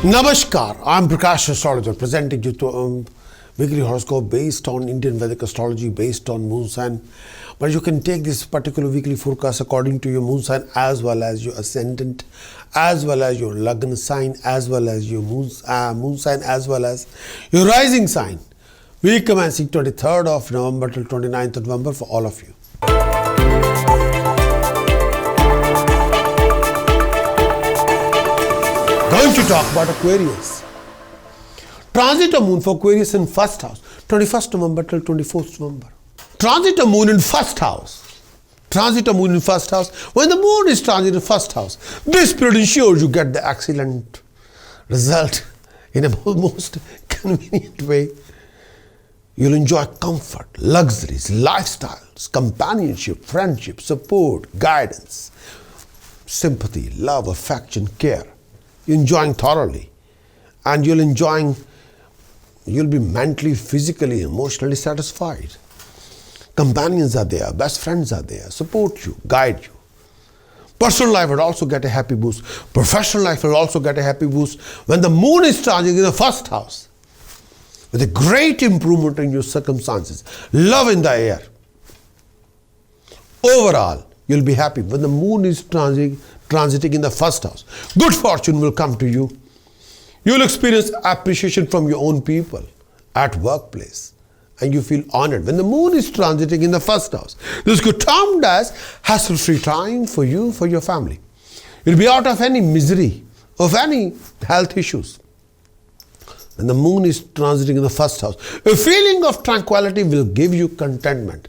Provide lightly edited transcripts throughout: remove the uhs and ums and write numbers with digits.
Namaskar, I'm Prakash Astrologer presenting you to weekly horoscope based on Indian Vedic astrology, based on moon sign. But you can take this particular weekly forecast according to your moon sign as well as your ascendant, as well as your Lagna sign, as well as your moon sign, as well as your rising sign. Week commencing 23rd of November till 29th of November for all of you. Going to talk about Aquarius. Transit of moon for Aquarius in first house, 21st November till 24th November. Transit of moon in first house. Transit of moon in first house. When the moon is transit in first house, this period ensures you get the excellent result in a most convenient way. You'll enjoy comfort, luxuries, lifestyles, companionship, friendship, support, guidance, sympathy, love, affection, care. You're enjoying thoroughly, and you'll be mentally, physically, emotionally satisfied. Companions are there, best friends are there, support you, guide you. Personal life will also get a happy boost. Professional life will also get a happy boost when the moon is transiting in the first house, with a great improvement in your circumstances. Love in the air. Overall, you'll be happy when the moon is transiting in the first house. Good fortune will come to you. You'll experience appreciation from your own people at workplace, and you feel honored when the moon is transiting in the first house. This could termed as hassle-free time for you, for your family. You'll be out of any misery, of any health issues. When the moon is transiting in the first house, a feeling of tranquility will give you contentment.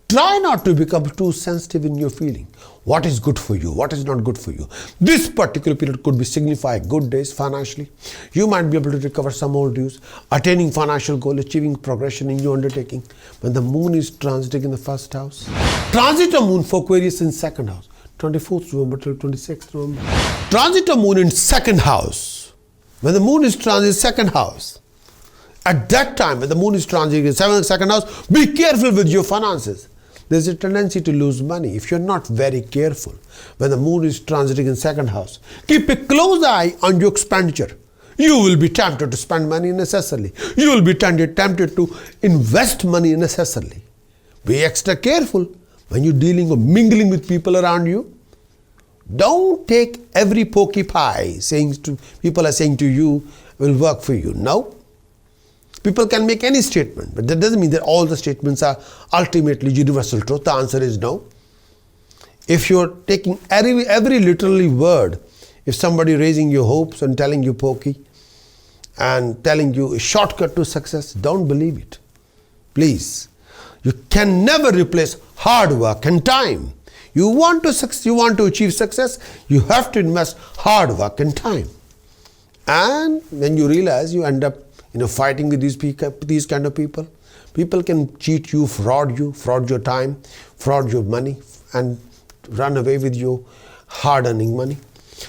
Try not to become too sensitive in your feeling. What is good for you? What is not good for you? This particular period could be signify good days financially. You might be able to recover some old dues, attaining financial goal, achieving progression in your undertaking. When the moon is transiting in the first house. Transit of moon for Aquarius in second house, 24th November till 26th November. Transit of moon in second house. When the moon is transiting second house, at that time when the moon is transiting in second house, be careful with your finances. There's a tendency to lose money if you're not very careful. When the moon is transiting in second house, keep a close eye on your expenditure. You will be tempted to spend money unnecessarily. You will be tempted to invest money unnecessarily. Be extra careful when you're dealing or mingling with people around you. Don't take every pokey pie people are saying to you will work for you. No. People can make any statement, but that doesn't mean that all the statements are ultimately universal truth. The answer is no. If you're taking every literally word, if somebody raising your hopes and telling you pokey and telling you a shortcut to success, don't believe it. Please. You can never replace hard work and time. You want to achieve success, you have to invest hard work and time. And when you realize you end up fighting with these kind of people. People can cheat you, fraud your time, fraud your money, and run away with your hard-earning money.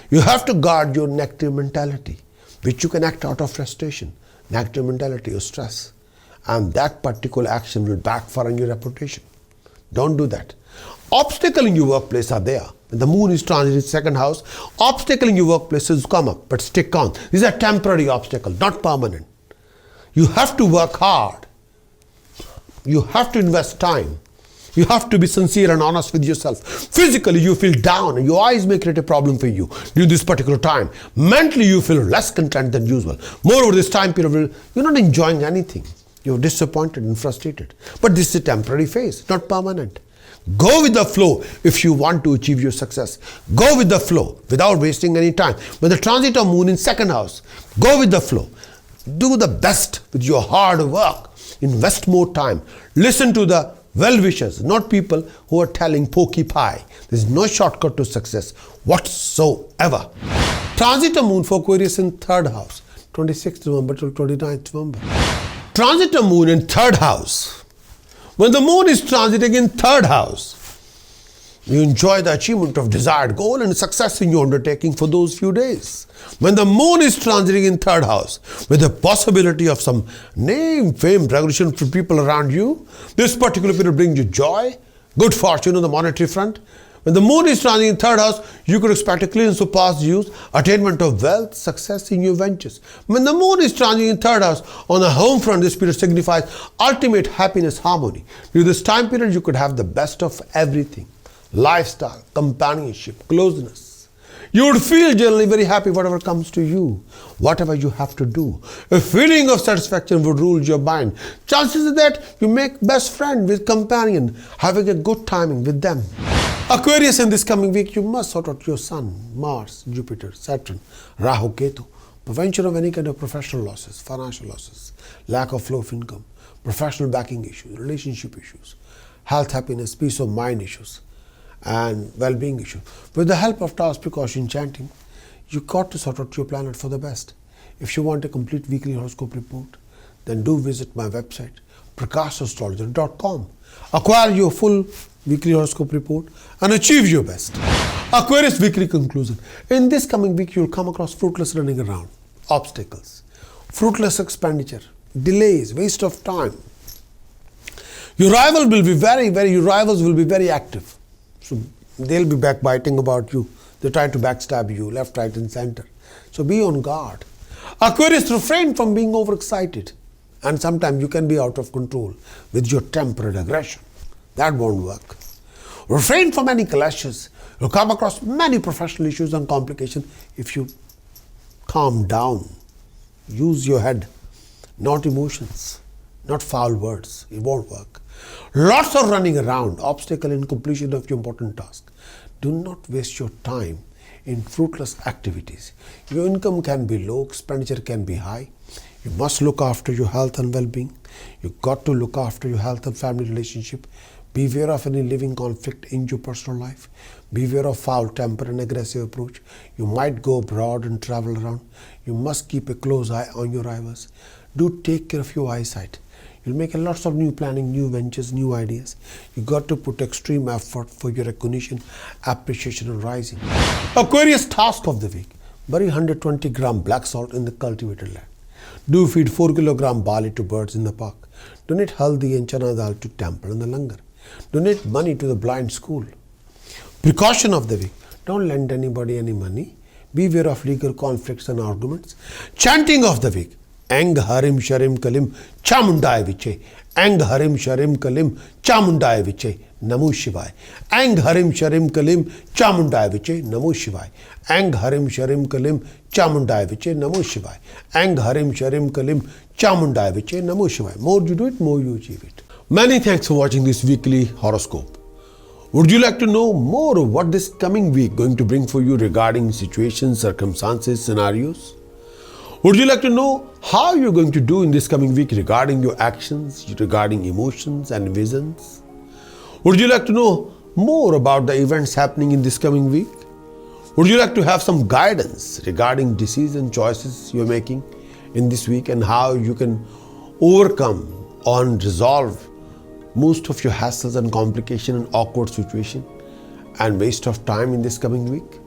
You have to guard your negative mentality, which you can act out of frustration, negative mentality or stress. And that particular action will backfire on your reputation. Don't do that. Obstacles in your workplace are there. When the moon is transiting second house, obstacles in your workplaces come up, but stick on. These are temporary obstacles, not permanent. You have to work hard. You have to invest time. You have to be sincere and honest with yourself. Physically, you feel down and your eyes may create a problem for you during this particular time. Mentally, you feel less content than usual. Moreover, this time period, you're not enjoying anything. You're disappointed and frustrated. But this is a temporary phase, not permanent. Go with the flow if you want to achieve your success. Go with the flow without wasting any time. When the transit of moon in second house, go with the flow. Do the best with your hard work. Invest more time. Listen to the well-wishers, not people who are telling pokey pie. There's no shortcut to success whatsoever. Transit of moon for Aquarius in third house, 26th November till 29th November. Transit of moon in third house. When the moon is transiting in third house, you enjoy the achievement of desired goal and success in your undertaking for those few days. When the moon is transiting in third house, with the possibility of some name, fame, recognition from people around you, this particular period brings you joy, good fortune on the monetary front, When the moon is transiting in third house, you could expect a clearance of past use, attainment of wealth, success in your ventures. When the moon is transiting in third house on the home front, this period signifies ultimate happiness, harmony. During this time period, you could have the best of everything: lifestyle, companionship, closeness. You would feel generally very happy whatever comes to you, whatever you have to do. A feeling of satisfaction would rule your mind. Chances are that you make best friend with companion, having a good timing with them. Aquarius, in this coming week, you must sort out your Sun, Mars, Jupiter, Saturn, Rahu, Ketu. Prevention of any kind of professional losses, financial losses, lack of flow of income, professional backing issues, relationship issues, health, happiness, peace of mind issues, and well-being issue. With the help of task precaution chanting, you got to sort out your planet for the best. If you want a complete weekly horoscope report, then do visit my website prakashastrologer.com. Acquire your full weekly horoscope report and achieve your best. Aquarius weekly conclusion. In this coming week, you will come across fruitless running around, obstacles, fruitless expenditure, delays, waste of time. Your rivals will be very active. So they'll be backbiting about you. They try to backstab you left, right, and center. So be on guard. Aquarius, refrain from being overexcited. And sometimes you can be out of control with your temper and aggression. That won't work. Refrain from any clashes. You'll come across many professional issues and complications if you calm down. Use your head, not emotions, not foul words. It won't work. Lots of running around, obstacle in completion of your important task. Do not waste your time in fruitless activities. Your income can be low, expenditure can be high. You must look after your health and well-being. You got to look after your health and family relationship. Beware of any living conflict in your personal life. Beware of foul temper and aggressive approach. You might go abroad and travel around. You must keep a close eye on your rivals. Do take care of your eyesight. You'll make lots of new planning, new ventures, new ideas. You got to put extreme effort for your recognition, appreciation, and rising. Aquarius task of the week. Bury 120 gram black salt in the cultivated land. Do feed 4 kilogram barley to birds in the park. Donate haldi and chana dal to temple and the langar. Donate money to the blind school. Precaution of the week. Don't lend anybody any money. Beware of legal conflicts and arguments. Chanting of the week. Ang Harim Sharim Kalim Chamundaya Viche. Ang Harim Sharim Kalim Chamundaya Viche. Namo Shivaya. Ang Harim Sharim Kalim Chamundaya Viche. Namo Shivaya. Ang Harim Sharim Kalim Chamundaya Viche. Namo Shivaya. Ang Harim Sharim Kalim Chamundaya Viche. Namo Shivaya. More you do it, more you achieve it. Many thanks for watching this weekly horoscope. Would you like to know more of what this coming week going to bring for you regarding situations, circumstances, scenarios? Would you like to know how you're going to do in this coming week regarding your actions, regarding emotions and visions? Would you like to know more about the events happening in this coming week? Would you like to have some guidance regarding decision choices you're making in this week and how you can overcome and resolve most of your hassles and complication and awkward situation and waste of time in this coming week?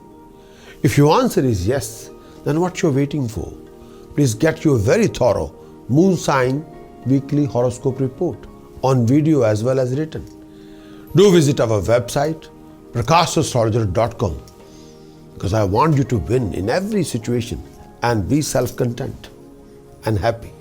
If your answer is yes, then what you're waiting for? Please get your very thorough moon sign weekly horoscope report on video as well as written. Do visit our website prakashastrologer.com because I want you to win in every situation and be self-content and happy.